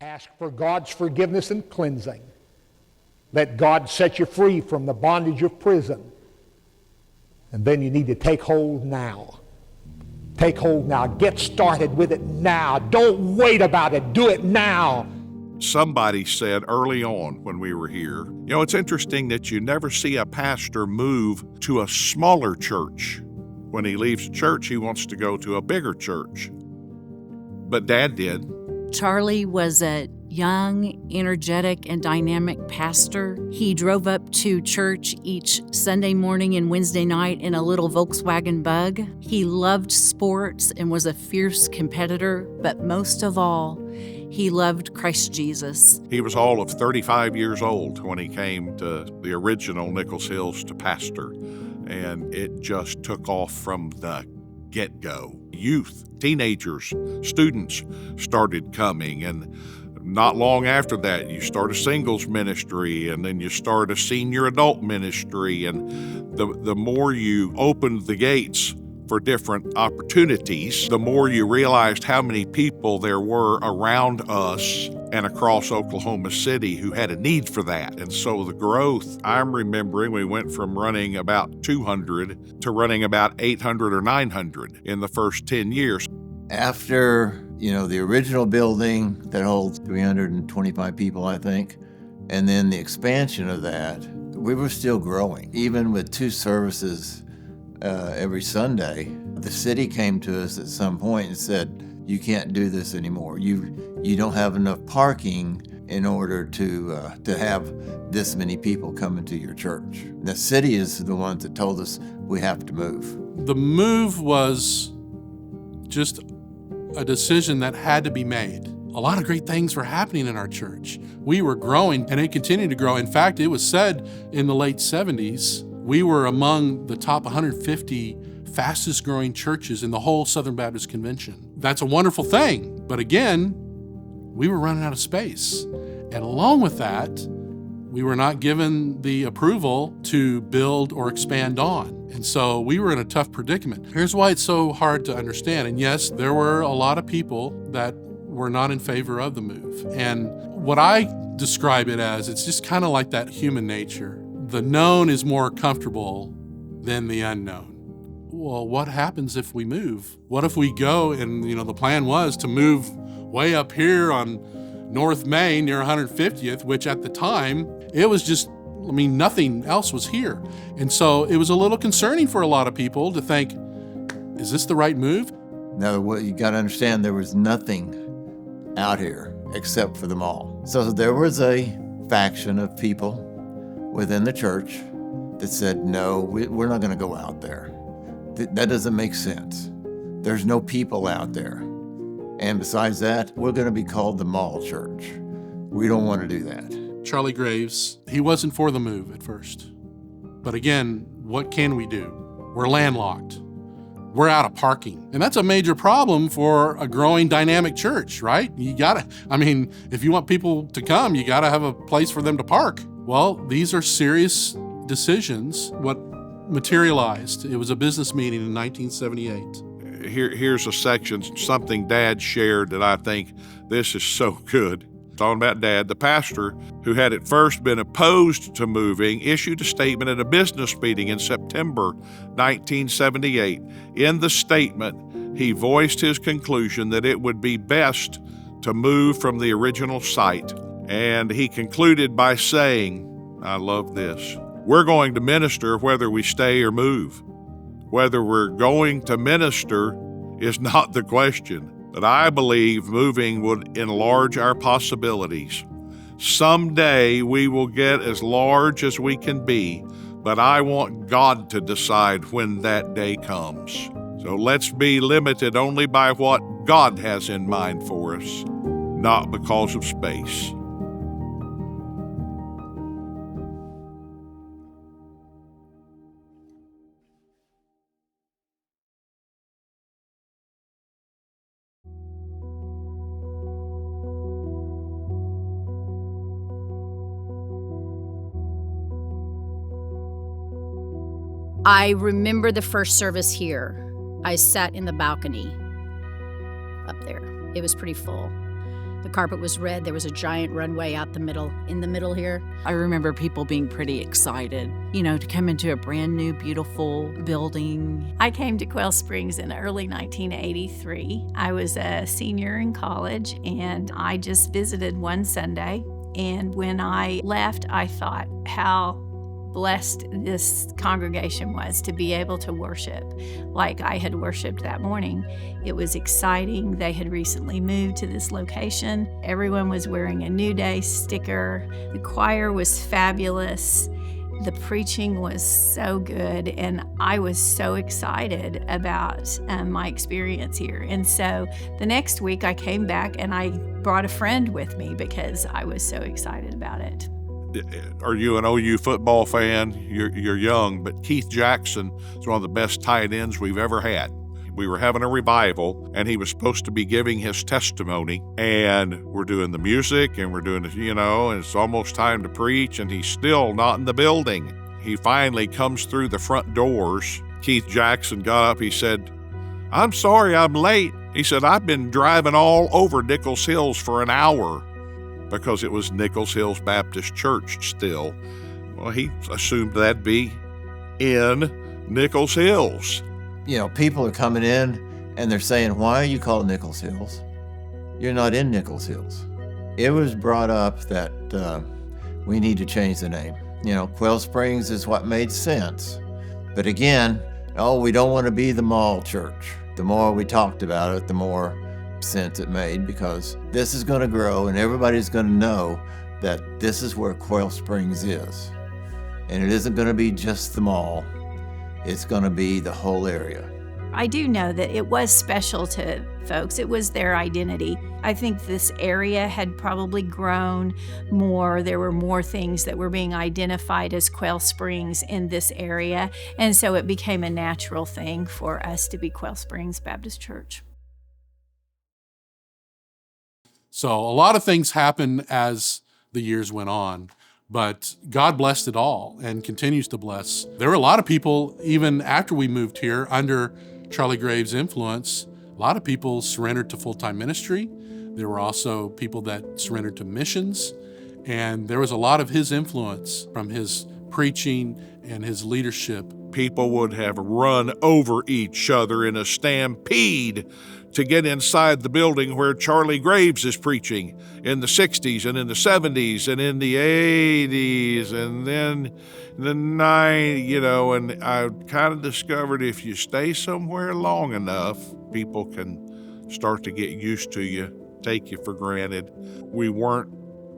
Ask for God's forgiveness and cleansing. Let God set you free from the bondage of prison. And then you need to take hold now. Take hold now. Get started with it now. Don't wait about it. Do it now. Somebody said early on when we were here, it's interesting that you never see a pastor move to a smaller church. When he leaves church, he wants to go to a bigger church. But Dad did. Charlie was a young, energetic, and dynamic pastor. He drove up to church each Sunday morning and Wednesday night in a little Volkswagen Bug. He loved sports and was a fierce competitor, but most of all, he loved Christ Jesus. He was all of 35 years old when he came to the original Nichols Hills to pastor, and it just took off from the get-go. Youth, teenagers, students started coming, and not long after that, you start a singles ministry, and then you start a senior adult ministry, and the more you opened the gates for different opportunities, the more you realized how many people there were around us and across Oklahoma City who had a need for that. And so the growth, I'm remembering we went from running about 200 to running about 800 or 900 in the first 10 years. After, the original building that holds 325 people, I think, and then the expansion of that, we were still growing. Even with 2 services every Sunday, the city came to us at some point and said, you can't do this anymore. You don't have enough parking in order to have this many people coming to your church. The city is the ones that told us we have to move. The move was just a decision that had to be made. A lot of great things were happening in our church. We were growing, and it continued to grow. In fact, it was said in the late 70s, we were among the top 150 fastest growing churches in the whole Southern Baptist Convention. That's a wonderful thing. But again, we were running out of space. And along with that, we were not given the approval to build or expand on. And so we were in a tough predicament. Here's why it's so hard to understand. And yes, there were a lot of people that were not in favor of the move. And what I describe it as, it's just kind of like that human nature. The known is more comfortable than the unknown. Well, what happens if we move? What if we go and, the plan was to move way up here on North Main near 150th, which at the time, it was just, nothing else was here. And so it was a little concerning for a lot of people to think, is this the right move? Now, what you got to understand, there was nothing out here except for the mall. So there was a faction of people within the church that said, no, we're not going to go out there. That doesn't make sense. There's no people out there. And besides that, we're going to be called the mall church. We don't want to do that. Charlie Graves, he wasn't for the move at first. But again, what can we do? We're landlocked. We're out of parking. And that's a major problem for a growing dynamic church, right? If you want people to come, you gotta have a place for them to park. Well, these are serious decisions. What materialized, it was a business meeting in 1978. Here's a section, something Dad shared that I think this is so good. Talking about Dad, the pastor, who had at first been opposed to moving, issued a statement at a business meeting in September 1978. In the statement, he voiced his conclusion that it would be best to move from the original site. And he concluded by saying, I love this, we're going to minister whether we stay or move. Whether we're going to minister is not the question. But I believe moving would enlarge our possibilities. Someday we will get as large as we can be, but I want God to decide when that day comes. So let's be limited only by what God has in mind for us, not because of space. I remember the first service here. I sat in the balcony up there. It was pretty full. The carpet was red. There was a giant runway out in the middle here. I remember people being pretty excited, to come into a brand new, beautiful building. I came to Quail Springs in early 1983. I was a senior in college, and I just visited one Sunday. And when I left, I thought how blessed this congregation was to be able to worship like I had worshiped that morning. It was exciting. They had recently moved to this location. Everyone was wearing a New Day sticker. The choir was fabulous. The preaching was so good, and I was so excited about my experience here. And so the next week I came back and I brought a friend with me because I was so excited about it. Are you an OU football fan? You're young, but Keith Jackson is one of the best tight ends we've ever had. We were having a revival, and he was supposed to be giving his testimony, and we're doing the music, and we're doing and it's almost time to preach, and he's still not in the building. He finally comes through the front doors. Keith Jackson got up. He said, "I'm sorry I'm late." He said, "I've been driving all over Nichols Hills for an hour," because it was Nichols Hills Baptist Church still. Well, he assumed that'd be in Nichols Hills. People are coming in and they're saying, "Why are you called Nichols Hills? You're not in Nichols Hills." It was brought up that we need to change the name. Quail Springs is what made sense. But again, we don't want to be the mall church. The more we talked about it, the more sense it made, because this is going to grow and everybody's going to know that this is where Quail Springs is. And it isn't going to be just the mall. It's going to be the whole area. I do know that it was special to folks. It was their identity. I think this area had probably grown more. There were more things that were being identified as Quail Springs in this area. And so it became a natural thing for us to be Quail Springs Baptist Church. So a lot of things happened as the years went on, but God blessed it all and continues to bless. There were a lot of people, even after we moved here, under Charlie Graves' influence, a lot of people surrendered to full-time ministry. There were also people that surrendered to missions, and there was a lot of his influence from his preaching and his leadership. People would have run over each other in a stampede to get inside the building where Charlie Graves is preaching in the 60s and in the 70s and in the 80s and then the 90s, and I kind of discovered if you stay somewhere long enough, people can start to get used to you, take you for granted. We weren't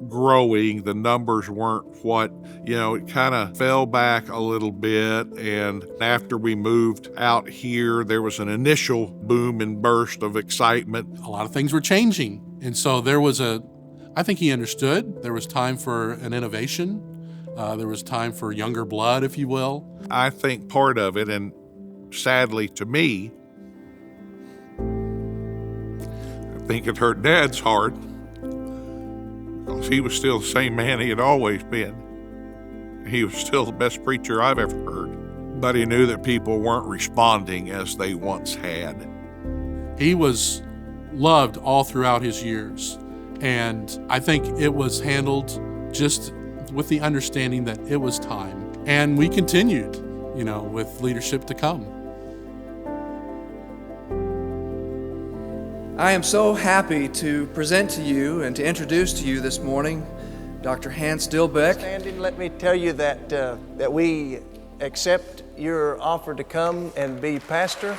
growing, the numbers weren't it kind of fell back a little bit. And after we moved out here, there was an initial boom and burst of excitement. A lot of things were changing. And so I think he understood. There was time for an innovation. There was time for younger blood, if you will. I think part of it, and sadly to me, I think it hurt Dad's heart, because he was still the same man he had always been. He was still the best preacher I've ever heard. But he knew that people weren't responding as they once had. He was loved all throughout his years. And I think it was handled just with the understanding that it was time. And we continued, with leadership to come. I am so happy to present to you and to introduce to you this morning Dr. Hans Dilbeck. Standing, let me tell you that we accept your offer to come and be pastor.